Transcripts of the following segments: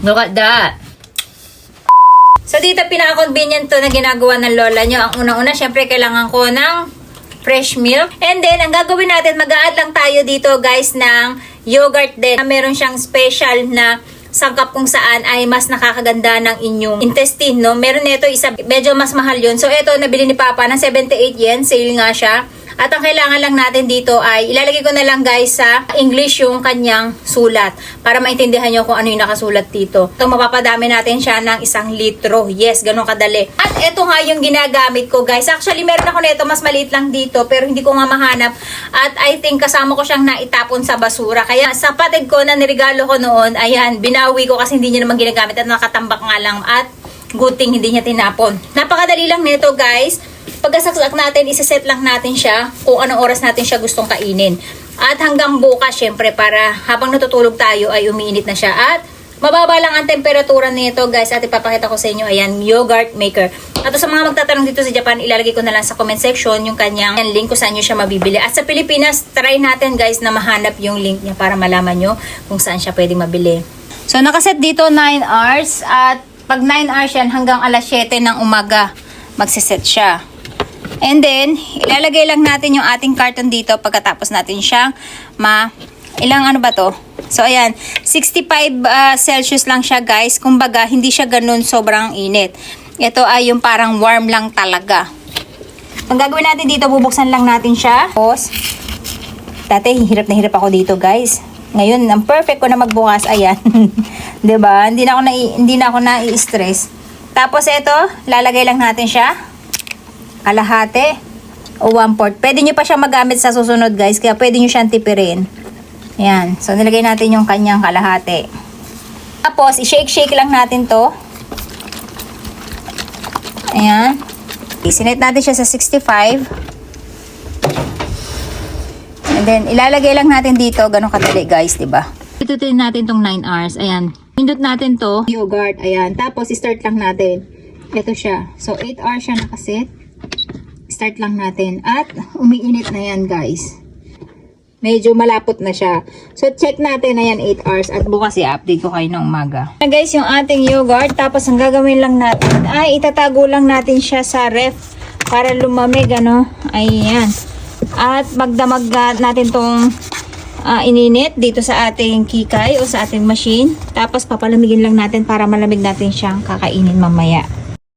Look at that. So dito pinaka-convenient to na ginagawa ng lola nyo. Ang unang-una, syempre kailangan ko ng fresh milk. And then, ang gagawin natin, mag-a-add lang tayo dito guys ng yogurt din. Meron siyang special na sangkap kung saan ay mas nakakaganda ng inyong intestine, no? Meron nito isa, medyo mas mahal yun. So ito, nabili ni Papa ng 78 yen. Sale nga siya. At ang kailangan lang natin dito ay, ilalagay ko na lang guys sa English yung kanyang sulat para maintindihan nyo kung ano yung nakasulat dito. Ito, mapapadami natin siya ng 1 litro. Yes, ganun kadali. At ito nga yung ginagamit ko guys. Actually, meron ako nito, mas maliit lang dito, pero hindi ko nga mahanap. At I think kasama ko siyang naitapon sa basura. Kaya sa patid ko na nirigalo ko noon, ayan, binawi ko kasi hindi niya naman ginagamit at nakatambak nga lang at good thing hindi niya tinapon. Napakadali lang nito guys. Pagkasaksak natin, isiset lang natin siya kung anong oras natin siya gustong kainin. At hanggang bukas, syempre, para habang natutulog tayo ay umiinit na siya. At mababa lang ang temperatura nito, guys. At ipapakita ko sa inyo, ayan, yogurt maker. At sa mga magtatanong dito sa Japan, ilalagay ko na lang sa comment section yung kanyang link kung saan nyo siya mabibili. At sa Pilipinas, try natin, guys, na mahanap yung link niya para malaman nyo kung saan siya pwedeng mabili. So, nakaset dito 9 hours. At pag 9 hours yan, hanggang alas 7 ng umaga, magsiset siya. And then, ilalagay lang natin yung ating carton dito pagkatapos natin siyang ilang ano ba to? So, ayan, 65 Celsius lang siya guys. Kumbaga, hindi siya ganun sobrang init. Ito ay yung parang warm lang talaga. Ang gagawin natin dito, bubuksan lang natin siya. Tapos, dati, hirap na hirap ako dito guys. Ngayon, ang perfect ko na magbukas, ayan. 'Di ba? Hindi na ako na-i-stress. Tapos, ito, lalagay lang natin siya. Kalahati o 1/4. Pwede nyo pa siya magamit sa susunod guys, kaya pwede nyo siyang tipirin. Ayan. So, nilagay natin yung kanyang kalahati. Tapos, i-shake-shake lang natin to. Ayan. Sinet natin siya sa 65. And then, ilalagay lang natin dito. Ganun kadali guys, diba? Itutin natin tong 9 hours. Ayan. Pindot natin to. Yogurt. Ayan. Tapos, i-start lang natin. Ito siya. So, 8 hours siya nakaset. Start lang natin. At umiinit na yan guys. Medyo malapot na siya. So check natin na yan 8 hours. At bukas i-update ko kayo ng umaga. Na guys yung ating yogurt. Tapos ang gagawin lang natin ay itatago lang natin siya sa ref. Para lumamig ano. Ayan. At magdamag natin tong ininit dito sa ating kikay o sa ating machine. Tapos papalamigin lang natin para malamig natin siyang kakainin mamaya.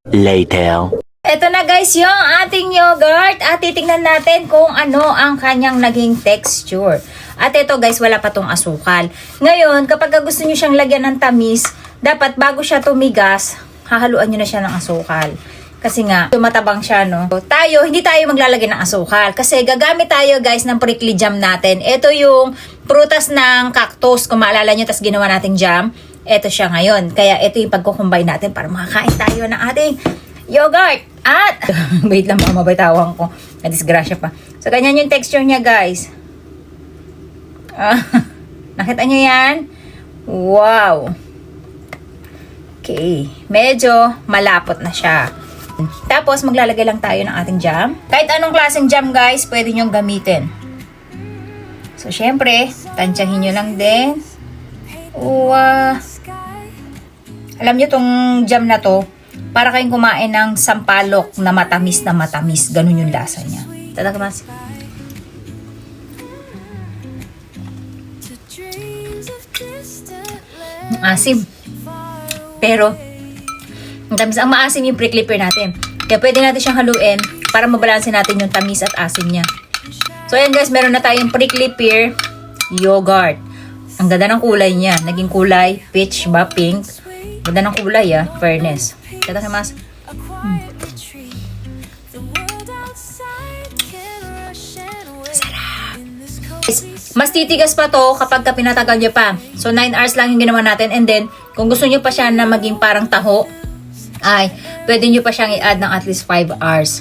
Later. Ito na guys yung ating yogurt at titingnan natin kung ano ang kanyang naging texture. At ito guys, wala pa tong asukal. Ngayon, kapag gusto nyo siyang lagyan ng tamis, dapat bago siya tumigas, hahaluan nyo na siya ng asukal. Kasi nga, tumatabang siya, no? So, hindi tayo maglalagay ng asukal. Kasi gagamit tayo guys ng prickly jam natin. Ito yung prutas ng cactus, kung maalala nyo, tas ginawa nating jam. Ito siya ngayon. Kaya ito yung pagkukumbay natin para makakain tayo ng ating yogurt. At, wait lang, mabitawan ko. Nadisgrasya pa. So, ganyan yung texture niya, guys. Nakita nyo yan? Wow. Okay. Medyo malapot na siya. Tapos, maglalagay lang tayo ng ating jam. Kahit anong klaseng jam, guys, pwede nyong gamitin. So, syempre, tansyahin nyo lang din. Alam nyo tong jam na to, para kayong kumain ng sampalok na matamis na matamis. Ganun yung lasa niya. Tatakamas. Asim. Pero, ang tamis. Ang maasim yung prickly pear natin. Kaya pwede natin siyang haluin para mabalansin natin yung tamis at asim niya. So, ayan guys, meron na tayong prickly pear yogurt. Ang ganda ng kulay niya. Naging kulay peach ba? Pink. Ganda ng kulay fairness. Tatakamas. Sarap. Mas titigas pa to kapag pinatagal nyo pa. So 9 hours lang yung ginawa natin. And then, kung gusto nyo pa siya na maging parang taho, ay, pwede nyo pa siyang i-add ng at least 5 hours.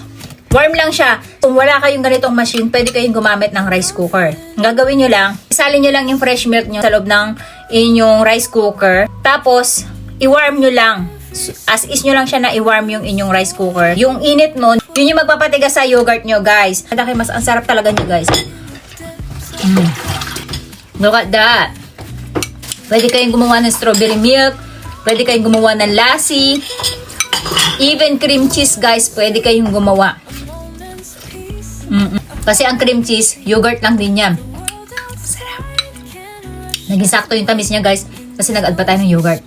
Warm lang siya. Kung wala kayong ganitong machine, pwede kayong gumamit ng rice cooker. Ang gagawin nyo lang, isalin nyo lang yung fresh milk nyo sa loob ng inyong rice cooker. Tapos, i-warm nyo lang. As is nyo lang siya na i-warm yung inyong rice cooker. Yung init nun, yun yung magpapatigas sa yogurt nyo, guys. Ang sarap talaga nyo, guys. Look at that. Pwede kayong gumawa ng strawberry milk. Pwede kayong gumawa ng lassi. Even cream cheese, guys, pwede kayong gumawa. Kasi ang cream cheese, yogurt lang din yan. Sarap. Naging sakto yung tamis niya, guys. Kasi nag-add pa tayo ng yogurt.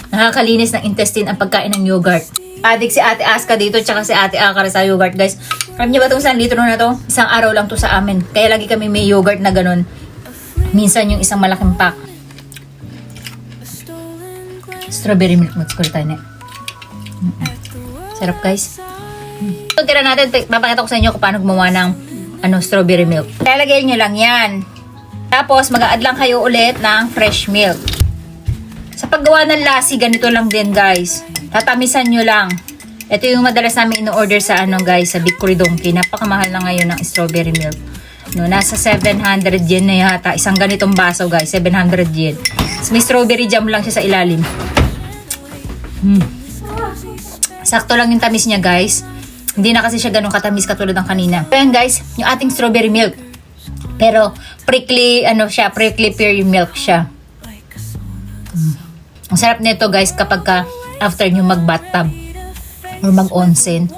Nakakalinis ng intestine ang pagkain ng yogurt. Adik si Ate Aska dito, tsaka si Ate Akara sa yogurt, guys. Alam niyo ba itong 1 litro na to? Isang araw lang to sa amin. Kaya lagi kami may yogurt na ganun. Minsan yung isang malaking pack. Strawberry milk mousse ko tayo na. Sarap, guys. So, tira natin. Papakita ko sa inyo kung paano gumawa ng strawberry milk. Lalagay nyo lang yan. Tapos, mag-a-add lang kayo ulit ng fresh milk. Sa paggawa ng lassi, ganito lang din, guys. Tatamisan nyo lang. Ito yung madalas namin in-order sa guys, sa Bakery Donkey. Napakamahal na ngayon ng strawberry milk. Nasa 700 yen na yata. Isang ganitong baso, guys. 700 yen. So, may strawberry jam lang siya sa ilalim. Sakto lang yung tamis niya, guys. Hindi na kasi siya ganun katamis katulad ng kanina. Ayan, guys, yung ating strawberry milk. Pero, prickly, prickly pear milk siya. Ang sarap nito, guys, kapag after nyo mag-bathtub or mag-onsen.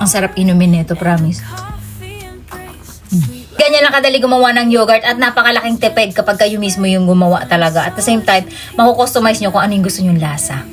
Ang sarap inumin nito, promise. Ganyan lang kadali gumawa ng yogurt at napakalaking tipid kapag kayo mismo yung gumawa talaga. At the same time, makukustomize nyo kung ano yung gusto nyong lasa.